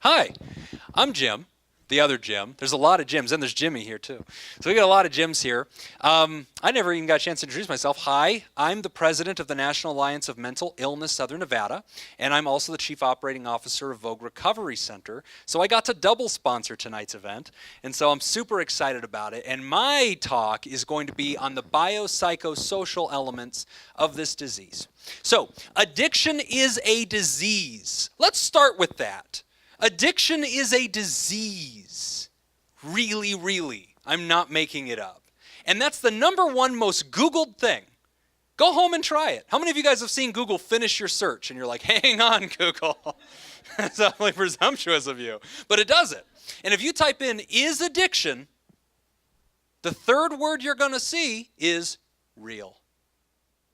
Hi, I'm Jim, the other Jim. There's a lot of Jims, and there's Jimmy here too. So we got a lot of Jims here. I never even got a chance to introduce myself. Hi, I'm the president of the National Alliance of Mental Illness Southern Nevada, and I'm also the chief operating officer of Vogue Recovery Center. So I got to double sponsor tonight's event, and so I'm super excited about it. And my talk is going to be on the biopsychosocial elements of this disease. So addiction is a disease. Let's start with that. Addiction is a disease. Really, really. I'm not making it up. And that's the number one most Googled thing. Go home and try it. How many of you guys have seen Google finish your search and you're like, hang on, Google. That's awfully presumptuous of you. But it does it. And if you type in, is addiction, the third word you're going to see is real.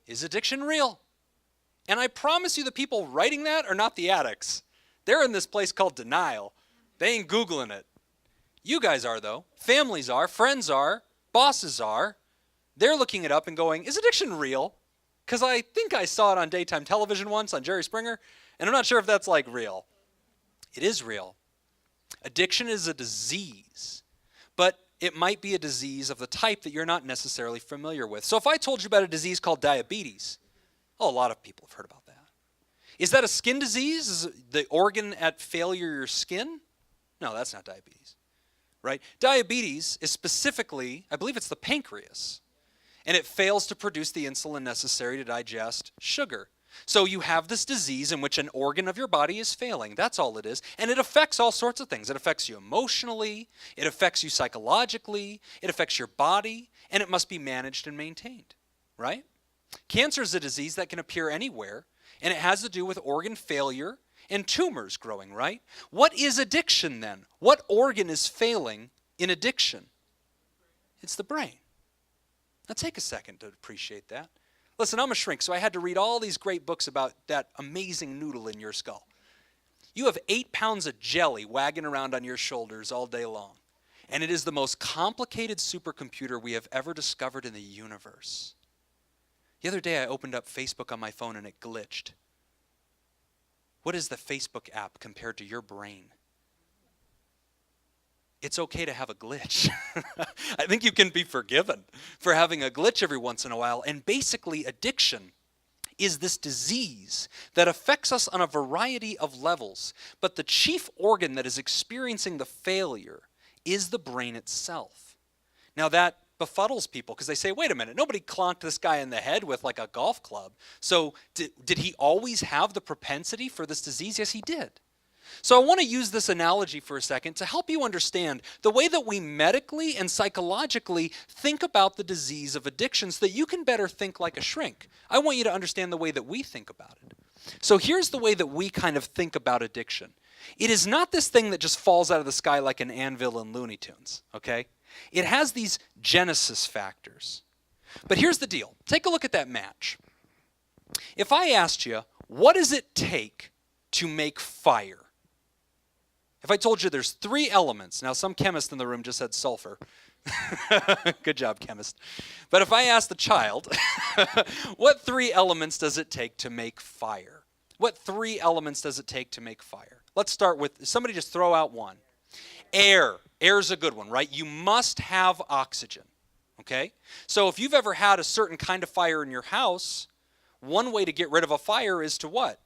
Is addiction real? And I promise you the people writing that are not the addicts. They're in this place called denial. They ain't Googling it. You guys are, though. Families are. Friends are. Bosses are. They're looking it up and going, is addiction real? Because I think I saw it on daytime television once on Jerry Springer, and I'm not sure if that's like real. It is real. Addiction is a disease, but it might be a disease of the type that you're not necessarily familiar with. So if I told you about a disease called diabetes, a lot of people have heard about that. Is that a skin disease? Is the organ at failure your skin? No, that's not diabetes, right? Diabetes is specifically, I believe it's the pancreas, and it fails to produce the insulin necessary to digest sugar. So you have this disease in which an organ of your body is failing. That's all it is. And it affects all sorts of things. It affects you emotionally. It affects you psychologically. It affects your body. And it must be managed and maintained, right? Cancer is a disease that can appear anywhere. And it has to do with organ failure and tumors growing, right? What is addiction then? What organ is failing in addiction? It's the brain. Now take a second to appreciate that. Listen, I'm a shrink, so I had to read all these great books about that amazing noodle in your skull. You have 8 pounds of jelly wagging around on your shoulders all day long. And it is the most complicated supercomputer we have ever discovered in the universe. The other day I opened up Facebook on my phone and it glitched. What is the Facebook app compared to your brain? It's okay to have a glitch. I think you can be forgiven for having a glitch every once in a while. And basically addiction is this disease that affects us on a variety of levels. But the chief organ that is experiencing the failure is the brain itself. Now that befuddles people because they say, wait a minute, nobody clonked this guy in the head with like a golf club. So did he always have the propensity for this disease? Yes, he did. So I want to use this analogy for a second to help you understand the way that we medically and psychologically think about the disease of addiction so that you can better think like a shrink. I want you to understand the way that we think about it. So here's the way that we kind of think about addiction. It is not this thing that just falls out of the sky like an anvil in Looney Tunes, okay? It has these genesis factors. But here's the deal. Take a look at that match. If I asked you, what does it take to make fire? If I told you there's 3 elements, now some chemist in the room just said sulfur. Good job, chemist. But if I asked the child, what 3 elements does it take to make fire? What 3 elements does it take to make fire? Let's start with, somebody just throw out one. Air. Air's a good one, right? You must have oxygen, okay? So if you've ever had a certain kind of fire in your house, one way to get rid of a fire is to what?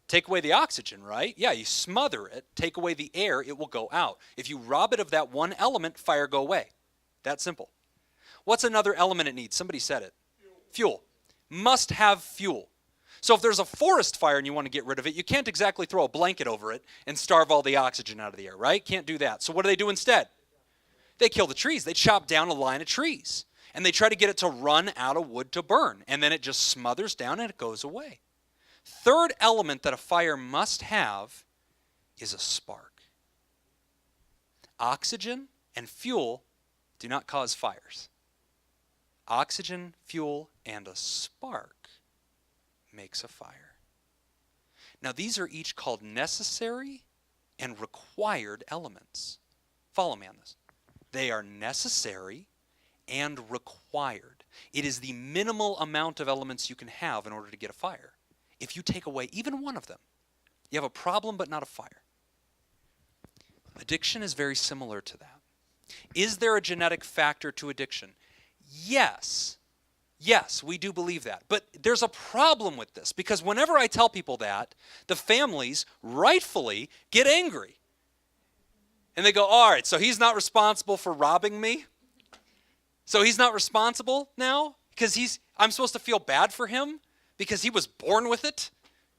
Take away the oxygen, right? Yeah, you smother it, take away the air, it will go out. If you rob it of that one element, fire go away. That simple. What's another element it needs? Somebody said it. Fuel. Must have fuel. So if there's a forest fire and you want to get rid of it, you can't exactly throw a blanket over it and starve all the oxygen out of the air, right? Can't do that. So what do instead? They kill the trees. They chop down a line of trees. And they try to get it to run out of wood to burn. And then it just smothers down and it goes away. Third element that a fire must have is a spark. Oxygen and fuel do not cause fires. Oxygen, fuel, and a spark makes a fire. Now these are each called necessary and required elements. Follow me on this. They are necessary and required. It is the minimal amount of elements you can have in order to get a fire. If you take away even one of them, you have a problem but not a fire. Addiction is very similar to that. Is there a genetic factor to addiction? Yes. Yes, we do believe that. But there's a problem with this, because whenever I tell people that, the families rightfully get angry. And they go, all right, so he's not responsible for robbing me? So he's not responsible now? Because I'm supposed to feel bad for him because he was born with it?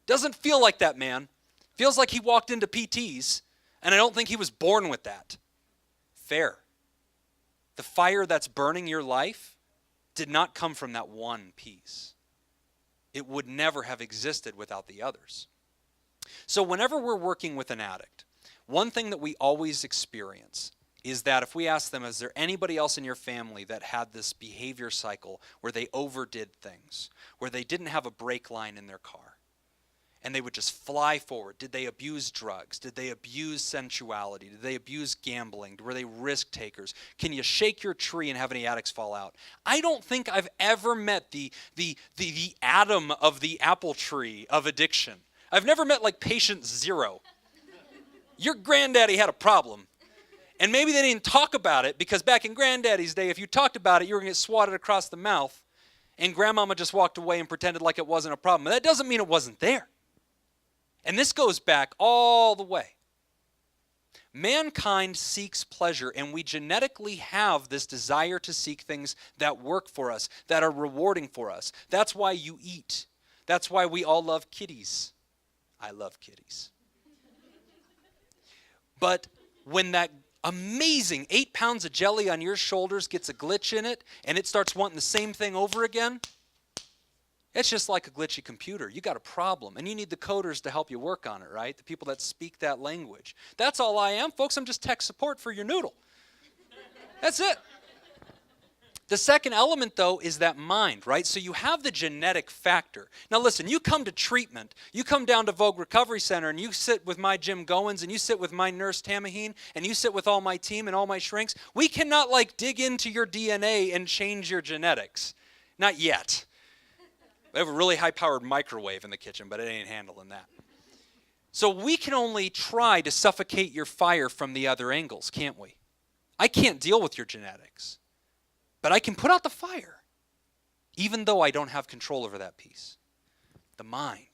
Doesn't feel like that, man. Feels like he walked into PTs, and I don't think he was born with that. Fair. The fire that's burning your life did not come from that one piece. It would never have existed without the others. So whenever we're working with an addict, one thing that we always experience is that if we ask them, is there anybody else in your family that had this behavior cycle where they overdid things, where they didn't have a brake line in their car, and they would just fly forward? Did they abuse drugs? Did they abuse sensuality? Did they abuse gambling? Were they risk takers? Can you shake your tree and have any addicts fall out? I don't think I've ever met the atom of the apple tree of addiction. I've never met like patient zero. Your granddaddy had a problem. And maybe they didn't talk about it, because back in granddaddy's day, if you talked about it, you were going to get swatted across the mouth, and grandmama just walked away and pretended like it wasn't a problem. But that doesn't mean it wasn't there. And this goes back all the way. Mankind seeks pleasure, and we genetically have this desire to seek things that work for us, that are rewarding for us. That's why you eat. That's why we all love kitties. I love kitties. But when that amazing 8 pounds of jelly on your shoulders gets a glitch in it, and it starts wanting the same thing over again, it's just like a glitchy computer. You got a problem, and you need the coders to help you work on it, right? The people that speak that language. That's all I am, folks. I'm just tech support for your noodle. That's it. The second element, though, is that mind, right? So you have the genetic factor. Now listen, you come to treatment, you come down to Vogue Recovery Center, and you sit with my Jim Goins, and you sit with my nurse Tamaheen, and you sit with all my team and all my shrinks. We cannot dig into your DNA and change your genetics. Not yet. We have a really high-powered microwave in the kitchen, but it ain't handling that. So we can only try to suffocate your fire from the other angles, can't we? I can't deal with your genetics, but I can put out the fire, even though I don't have control over that piece. The mind.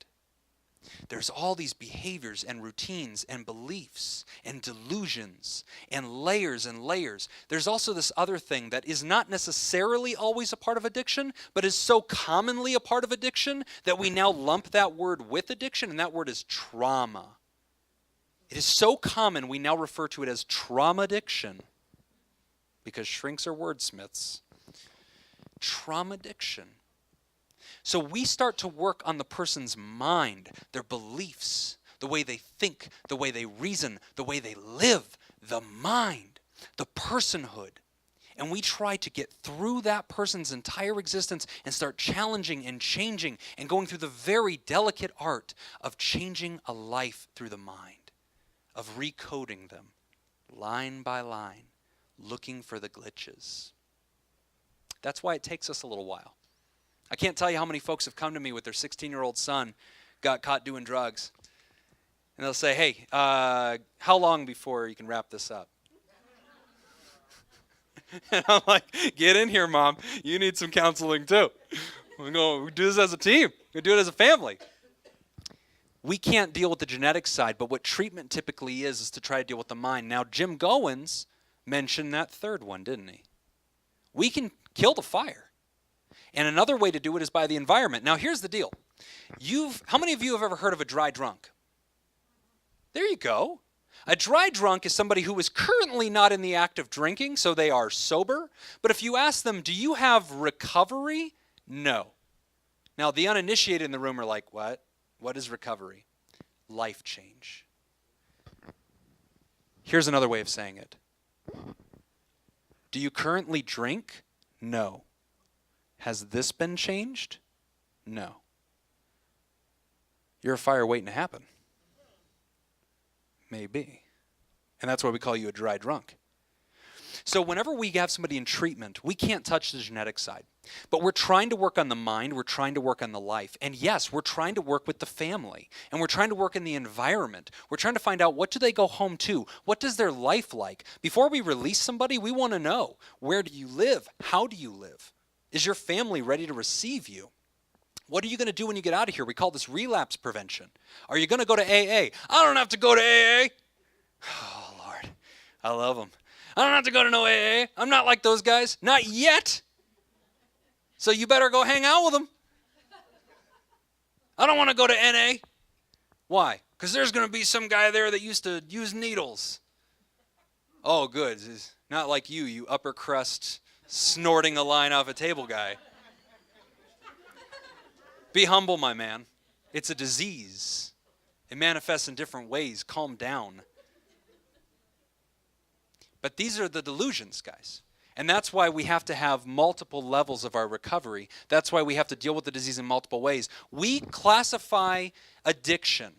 There's all these behaviors and routines and beliefs and delusions and layers and layers. There's also this other thing that is not necessarily always a part of addiction, but is so commonly a part of addiction that we now lump that word with addiction, and that word is trauma. It is so common we now refer to it as trauma addiction, because shrinks are wordsmiths. Trauma addiction. So we start to work on the person's mind, their beliefs, the way they think, the way they reason, the way they live, the mind, the personhood. And we try to get through that person's entire existence and start challenging and changing and going through the very delicate art of changing a life through the mind, of recoding them line by line, looking for the glitches. That's why it takes us a little while. I can't tell you how many folks have come to me with their 16-year-old son got caught doing drugs. And they'll say, hey, how long before you can wrap this up? And I'm like, get in here, Mom. You need some counseling too. We do this as a team. We do it as a family. We can't deal with the genetic side, but what treatment typically is to try to deal with the mind. Now, Jim Goins mentioned that third one, didn't he? We can kill the fire. And another way to do it is by the environment. Now, here's the deal. How many of you have ever heard of a dry drunk? There you go. A dry drunk is somebody who is currently not in the act of drinking, so they are sober. But if you ask them, do you have recovery? No. Now, the uninitiated in the room are like, what? What is recovery? Life change. Here's another way of saying it. Do you currently drink? No. Has this been changed? No. You're a fire waiting to happen. Maybe. And that's why we call you a dry drunk. So whenever we have somebody in treatment, we can't touch the genetic side. But we're trying to work on the mind, we're trying to work on the life. And yes, we're trying to work with the family, and we're trying to work in the environment. We're trying to find out, what do they go home to? What does their life like? Before we release somebody, we want to know, where do you live? How do you live? Is your family ready to receive you? What are you going to do when you get out of here? We call this relapse prevention. Are you going to go to AA? I don't have to go to AA. Oh, Lord, I love them. I don't have to go to no AA. I'm not like those guys. Not yet. So you better go hang out with them. I don't want to go to NA. Why? Because there's going to be some guy there that used to use needles. Oh, good. It's not like you upper crust, snorting a line off a table guy. Be humble, my man. It's a disease. It manifests in different ways. Calm down. But these are the delusions, guys. And that's why we have to have multiple levels of our recovery. That's why we have to deal with the disease in multiple ways. We classify addiction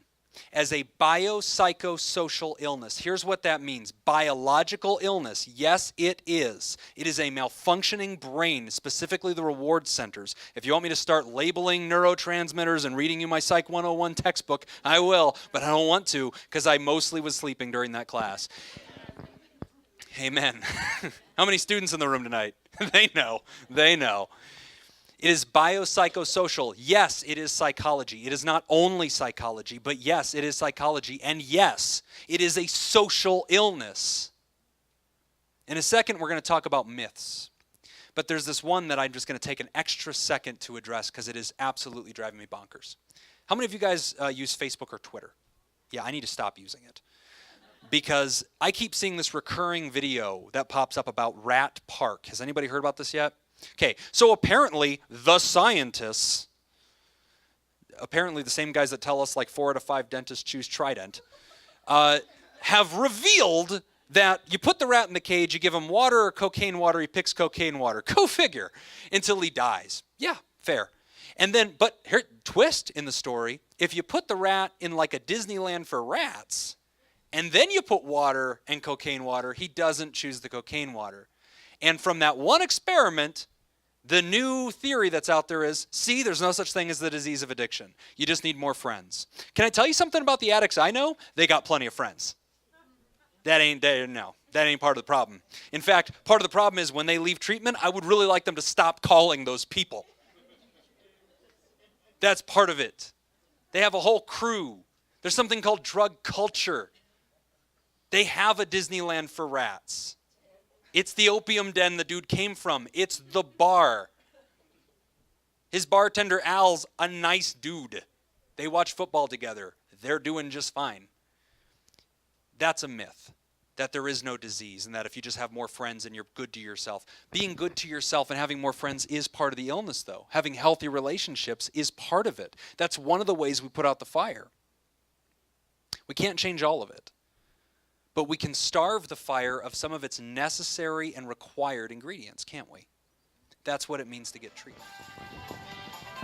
as a biopsychosocial illness. Here's what that means. Biological illness. Yes, it is. It is a malfunctioning brain, specifically the reward centers. If you want me to start labeling neurotransmitters and reading you my Psych 101 textbook, I will, but I don't want to because I mostly was sleeping during that class. Amen. How many students in the room tonight? They know. They know. It is biopsychosocial. Yes, it is psychology. It is not only psychology, but yes, it is psychology. And yes, it is a social illness. In a second, we're going to talk about myths. But there's this one that I'm just going to take an extra second to address because it is absolutely driving me bonkers. How many of you guys use Facebook or Twitter? Yeah, I need to stop using it. Because I keep seeing this recurring video that pops up about Rat Park. Has anybody heard about this yet? Okay, so apparently the scientists, apparently the same guys that tell us like 4 out of 5 dentists choose Trident, have revealed that you put the rat in the cage, you give him water or cocaine water, he picks cocaine water. Go figure. Until he dies. Yeah, fair. And then, but here, twist in the story, if you put the rat in like a Disneyland for rats, and then you put water and cocaine water, he doesn't choose the cocaine water. And from that one experiment, the new theory that's out there is, see, there's no such thing as the disease of addiction. You just need more friends. Can I tell you something about the addicts I know? They got plenty of friends. That ain't part of the problem. In fact, part of the problem is when they leave treatment, I would really like them to stop calling those people. That's part of it. They have a whole crew. There's something called drug culture. They have a Disneyland for rats. It's the opium den the dude came from. It's the bar. His bartender, Al's, a nice dude. They watch football together. They're doing just fine. That's a myth, that there is no disease and that if you just have more friends and you're good to yourself. Being good to yourself and having more friends is part of the illness, though. Having healthy relationships is part of it. That's one of the ways we put out the fire. We can't change all of it. But we can starve the fire of some of its necessary and required ingredients, can't we? That's what it means to get treated.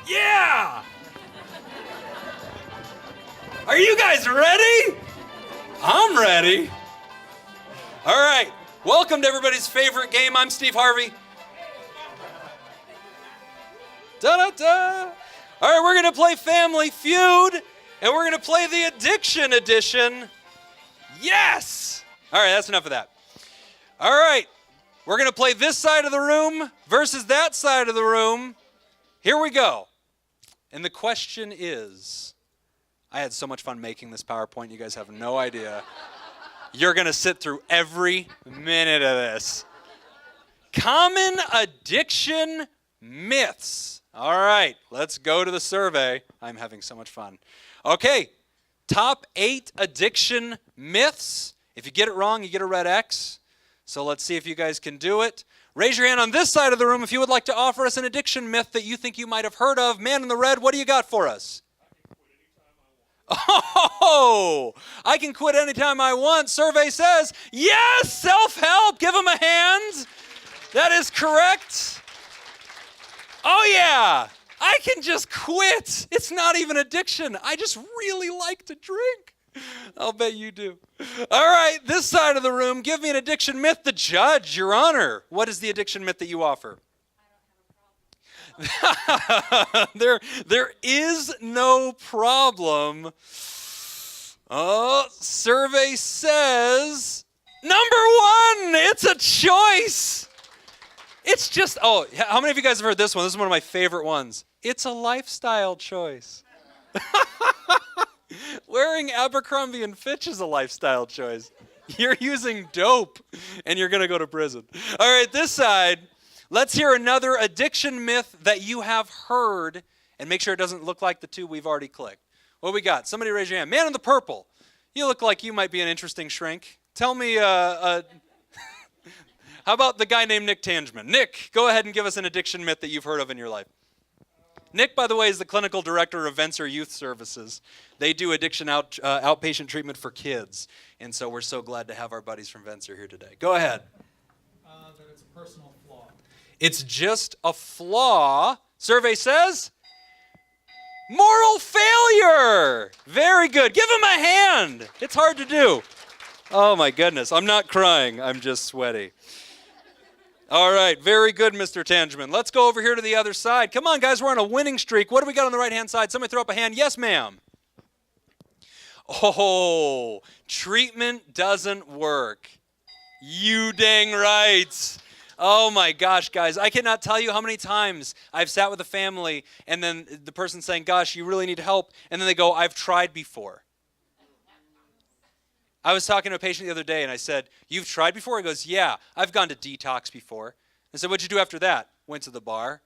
Yeah! Are you guys ready? I'm ready. All right. Welcome to everybody's favorite game. I'm Steve Harvey. Da-da-da. All right, we're going to play Family Feud, and we're going to play the Addiction Edition. Yes! All right, that's enough of that. All right, we're going to play this side of the room versus that side of the room. Here we go. And the question is, I had so much fun making this PowerPoint, you guys have no idea. You're going to sit through every minute of this. Common addiction myths. All right, let's go to the survey. I'm having so much fun. Okay. Top 8 addiction myths. If you get it wrong, you get a red X. So let's see if you guys can do it. Raise your hand on this side of the room if you would like to offer us an addiction myth that you think you might have heard of. Man in the red, what do you got for us? Oh, I can quit anytime I want. Survey says, yes, self-help. Give them a hand. That is correct. Oh, yeah. I can just quit. It's not even addiction. I just really like to drink. I'll bet you do. All right, this side of the room, give me an addiction myth. The judge, Your Honor. What is the addiction myth that you offer? There is no problem. Survey says number one, it's a choice. It's just, how many of you guys have heard this one? This is one of my favorite ones. It's a lifestyle choice. Wearing Abercrombie and Fitch is a lifestyle choice. You're using dope, and you're going to go to prison. All right, this side, let's hear another addiction myth that you have heard, and make sure it doesn't look like the two we've already clicked. What we got? Somebody raise your hand. Man in the purple. You look like you might be an interesting shrink. Tell me, how about the guy named Nick Tangeman? Nick, go ahead and give us an addiction myth that you've heard of in your life. Nick, by the way, is the clinical director of Venture Youth Services. They do addiction outpatient treatment for kids. And so we're so glad to have our buddies from Venture here today. Go ahead. That it's a personal flaw. It's just a flaw. Survey says moral failure. Very good. Give him a hand. It's hard to do. Oh, my goodness. I'm not crying. I'm just sweaty. All right, very good, Mr. Tangeman. Let's go over here to the other side. Come on, guys, we're on a winning streak. What do we got on the right-hand side? Somebody throw up a hand. Yes, ma'am. Oh, treatment doesn't work. You dang right. Oh, my gosh, guys. I cannot tell you how many times I've sat with a family, and then the person's saying, gosh, you really need help. And then they go, I've tried before. I was talking to a patient the other day, and I said, you've tried before? He goes, yeah, I've gone to detox before. I said, what'd you do after that? Went to the bar.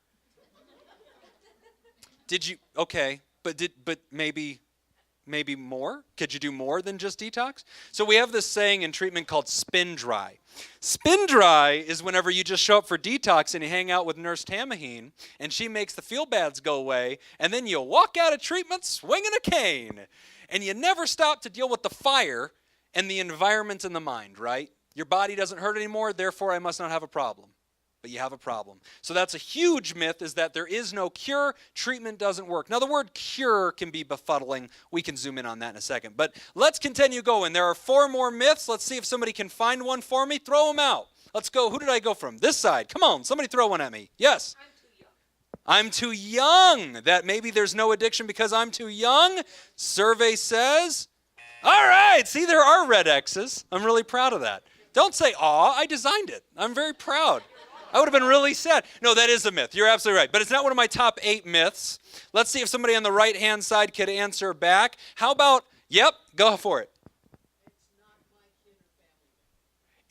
Did you, okay, but maybe more? Could you do more than just detox? So we have this saying in treatment called spin dry. Spin dry is whenever you just show up for detox and you hang out with Nurse Tamahine, and she makes the feel bads go away, and then you walk out of treatment swinging a cane. And you never stop to deal with the fire and the environment in the mind, right? Your body doesn't hurt anymore, therefore I must not have a problem. But you have a problem. So that's a huge myth, is that there is no cure, treatment doesn't work. Now the word cure can be befuddling. We can zoom in on that in a second. But let's continue going. There are 4 more myths. Let's see if somebody can find one for me. Throw them out. Let's go. Who did I go from? This side. Come on, somebody throw one at me. Yes? I'm too young. That maybe there's no addiction because I'm too young. Survey says, all right, see, there are red X's. I'm really proud of that. Don't say, aw, I designed it. I'm very proud. I would have been really sad. No, that is a myth. You're absolutely right. But it's not one of my top 8 myths. Let's see if somebody on the right-hand side could answer back. How about, yep, go for it.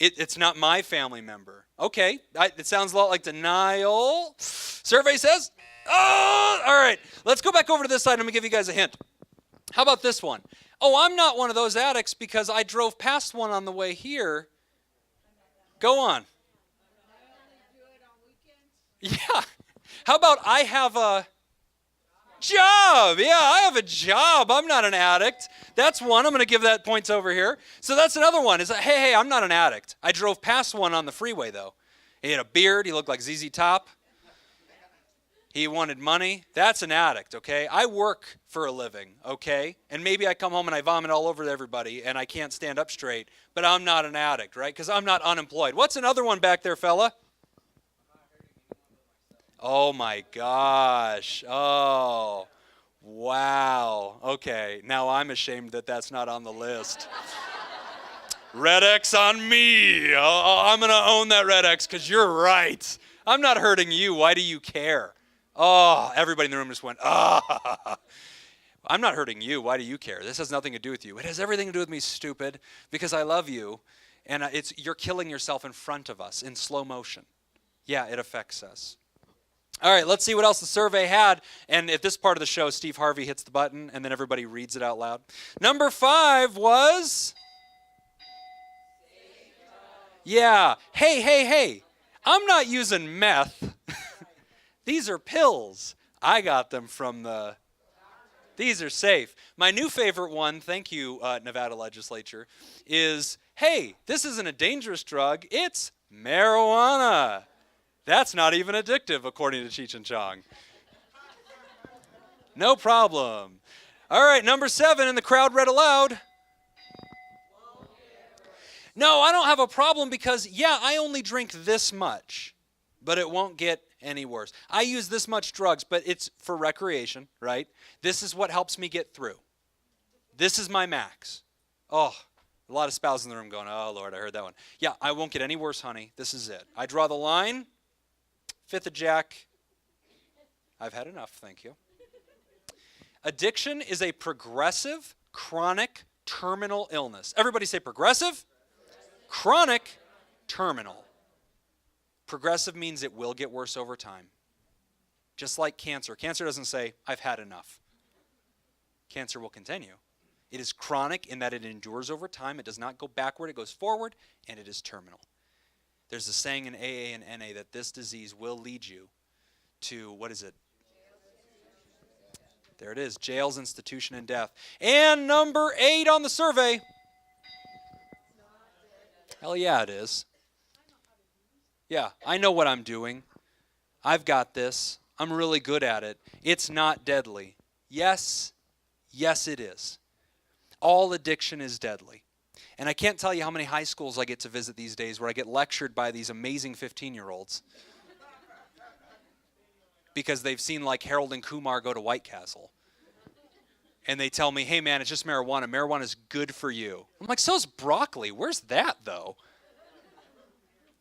It's not my family member. Okay, it sounds a lot like denial. Survey says, oh, all right. Let's go back over to this side. I'm going to give you guys a hint. How about this one? Oh, I'm not one of those addicts because I drove past one on the way here. Go on. Yeah. How about I have a job? Yeah, I have a job. I'm not an addict. That's one. I'm going to give that points over here. So that's another one. Is that, hey, I'm not an addict. I drove past one on the freeway, though. He had a beard. He looked like ZZ Top. He wanted money. That's an addict, okay? I work for a living, okay? And maybe I come home and I vomit all over everybody and I can't stand up straight, but I'm not an addict, right? Because I'm not unemployed. What's another one back there, fella? Oh, my gosh. Oh, wow. Okay, now I'm ashamed that that's not on the list. Red X on me. I'm going to own that Red X because you're right. I'm not hurting you. Why do you care? Oh, everybody in the room just went, ah. I'm not hurting you. Why do you care? This has nothing to do with you. It has everything to do with me, stupid, because I love you, and you're killing yourself in front of us in slow motion. Yeah, it affects us. All right, let's see what else the survey had. And at this part of the show, Steve Harvey hits the button, and then everybody reads it out loud. Number 5 was... Yeah. Hey. I'm not using meth. These are pills. I got them from these are safe. My new favorite one, thank you, Nevada legislature, is, hey, this isn't a dangerous drug. It's marijuana. That's not even addictive, according to Cheech and Chong. No problem. All right, number 7, and the crowd read aloud. No, I don't have a problem because, yeah, I only drink this much, but it won't get any worse. I use this much drugs, but it's for recreation, right? This is what helps me get through. This is my max. Oh, a lot of spouses in the room going, oh, Lord, I heard that one. Yeah, I won't get any worse, honey. This is it. I draw the line. Fifth of Jack. I've had enough, thank you. Addiction is a progressive, chronic, terminal illness. Everybody say progressive, chronic, terminal. Progressive means it will get worse over time. Just like cancer. Cancer doesn't say, I've had enough. Cancer will continue. It is chronic in that it endures over time. It does not go backward, it goes forward, and it is terminal. There's a saying in AA and NA that this disease will lead you to, what is it? There it is, jails, institution, and death. And number 8 on the survey. Hell yeah, it is. Yeah, I know what I'm doing. I've got this. I'm really good at it. It's not deadly. Yes, yes it is. All addiction is deadly. And I can't tell you how many high schools I get to visit these days where I get lectured by these amazing 15-year-olds because they've seen like Harold and Kumar go to White Castle. And they tell me, hey man, it's just marijuana. Marijuana is good for you. I'm like, so's broccoli. Where's that though?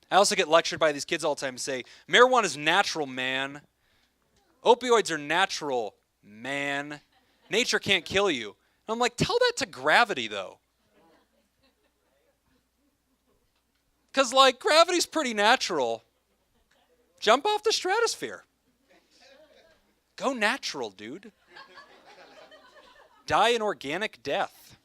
I also get lectured by these kids all the time and say, marijuana is natural, man. Opioids are natural, man. Nature can't kill you. And I'm like, tell that to gravity though. Because like gravity's pretty natural. Jump off the stratosphere. Go natural, dude. Die an organic death.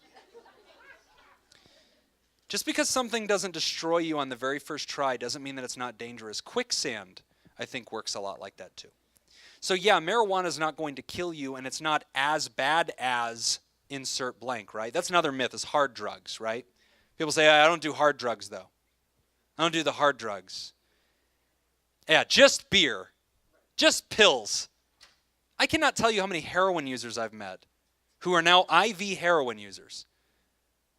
Just because something doesn't destroy you on the very first try doesn't mean that it's not dangerous. Quicksand, I think, works a lot like that too. So yeah, marijuana is not going to kill you, and it's not as bad as insert blank, right? That's another myth, is hard drugs, right? People say, I don't do hard drugs though. I don't do the hard drugs. Yeah, just beer. Just pills. I cannot tell you how many heroin users I've met who are now IV heroin users.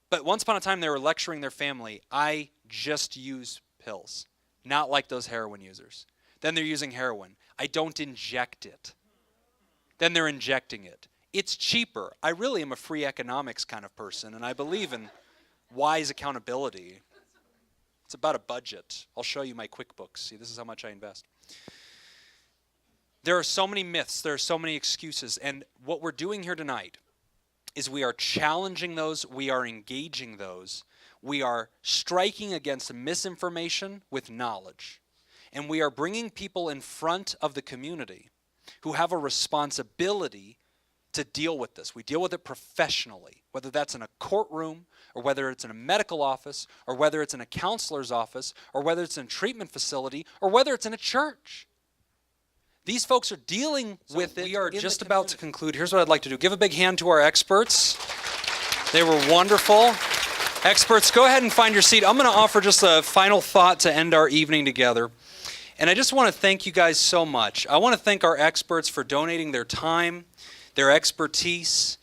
But once upon a time, they were lecturing their family, I just use pills, not like those heroin users. Then they're using heroin. I don't inject it. Then they're injecting it. It's cheaper. I really am a free economics kind of person, and I believe in wise accountability. It's about a budget. I'll show you my QuickBooks. See, this is how much I invest. There are so many myths. There are so many excuses. And what we're doing here tonight is we are challenging those. We are engaging those. We are striking against misinformation with knowledge. And we are bringing people in front of the community who have a responsibility to deal with this. We deal with it professionally, whether that's in a courtroom, or whether it's in a medical office, or whether it's in a counselor's office, or whether it's in a treatment facility, or whether it's in a church. These folks are dealing with it. We are just about to conclude. Here's what I'd like to do. Give a big hand to our experts. They were wonderful. Experts, go ahead and find your seat. I'm going to offer just a final thought to end our evening together. And I just want to thank you guys so much. I want to thank our experts for donating their time, their expertise,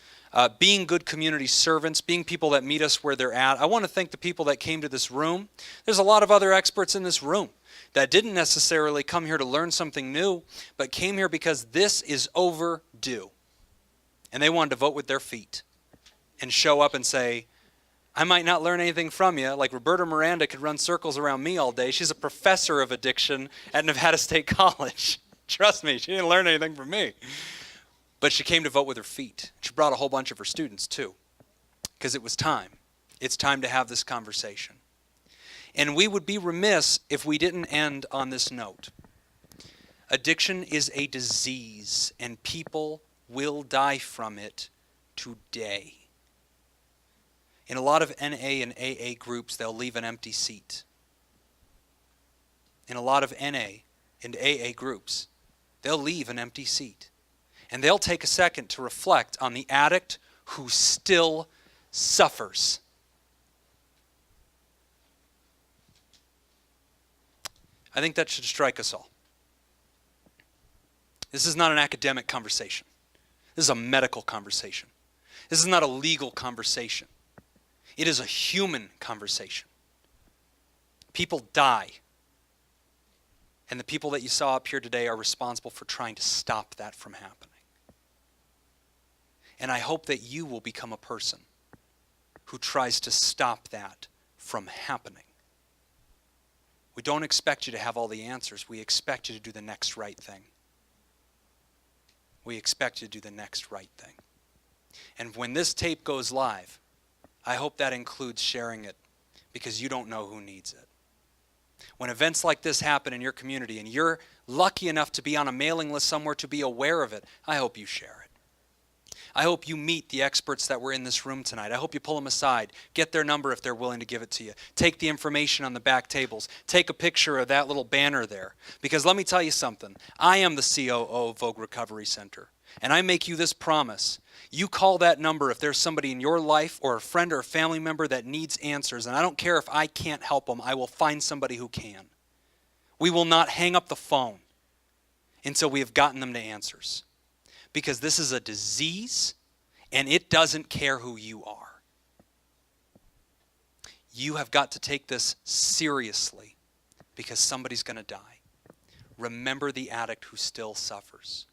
being good community servants, being people that meet us where they're at. I want to thank the people that came to this room. There's a lot of other experts in this room that didn't necessarily come here to learn something new, but came here because this is overdue. And they wanted to vote with their feet and show up and say, I might not learn anything from you. Like Roberta Miranda could run circles around me all day. She's a professor of addiction at Nevada State College. Trust me, she didn't learn anything from me. But she came to vote with her feet. She brought a whole bunch of her students too, because it was time. It's time to have this conversation. And we would be remiss if we didn't end on this note. Addiction is a disease, and people will die from it today. In a lot of NA and AA groups, they'll leave an empty seat. In a lot of NA and AA groups, they'll leave an empty seat. And they'll take a second to reflect on the addict who still suffers. I think that should strike us all. This is not an academic conversation. This is a medical conversation. This is not a legal conversation. It is a human conversation. People die. And the people that you saw up here today are responsible for trying to stop that from happening. And I hope that you will become a person who tries to stop that from happening. We don't expect you to have all the answers. We expect you to do the next right thing. We expect you to do the next right thing. And when this tape goes live, I hope that includes sharing it, because you don't know who needs it. When events like this happen in your community and you're lucky enough to be on a mailing list somewhere to be aware of it, I hope you share it. I hope you meet the experts that were in this room tonight. I hope you pull them aside, get their number if they're willing to give it to you. Take the information on the back tables. Take a picture of that little banner there. Because let me tell you something. I am the COO of Vogue Recovery Center. And I make you this promise. You call that number if there's somebody in your life or a friend or a family member that needs answers. And I don't care if I can't help them. I will find somebody who can. We will not hang up the phone until we have gotten them to answers. Because this is a disease, and it doesn't care who you are. You have got to take this seriously, because somebody's going to die. Remember the addict who still suffers.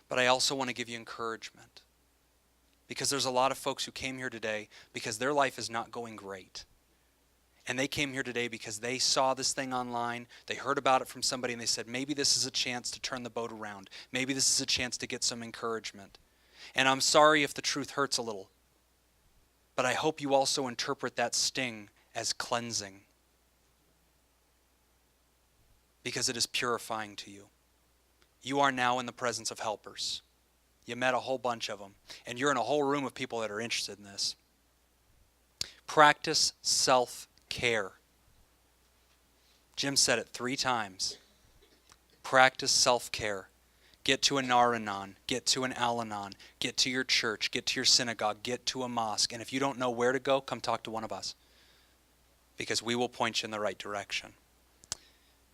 But I also want to give you encouragement, because there's a lot of folks who came here today because their life is not going great. And they came here today because they saw this thing online, they heard about it from somebody, and they said, maybe this is a chance to turn the boat around. Maybe this is a chance to get some encouragement. And I'm sorry if the truth hurts a little, but I hope you also interpret that sting as cleansing, because it is purifying to you. You are now in the presence of helpers. You met a whole bunch of them, and you're in a whole room of people that are interested in this. Practice self-care. Jim said it 3 times. Practice self-care. Get to an Ar-Anon, get to an Al-Anon, get to your church, get to your synagogue, get to a mosque. And if you don't know where to go, come talk to one of us, because we will point you in the right direction.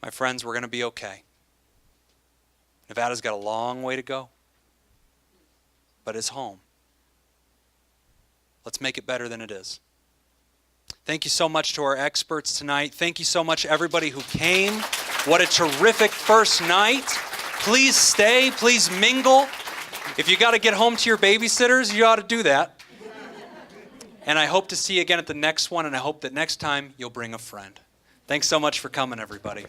My friends, we're going to be okay. Nevada's got a long way to go, but it's home. Let's make it better than it is. Thank you so much to our experts tonight. Thank you so much, everybody who came. What a terrific first night. Please stay, please mingle. If you got to get home to your babysitters, you ought to do that. And I hope to see you again at the next one, and I hope that next time you'll bring a friend. Thanks so much for coming, everybody.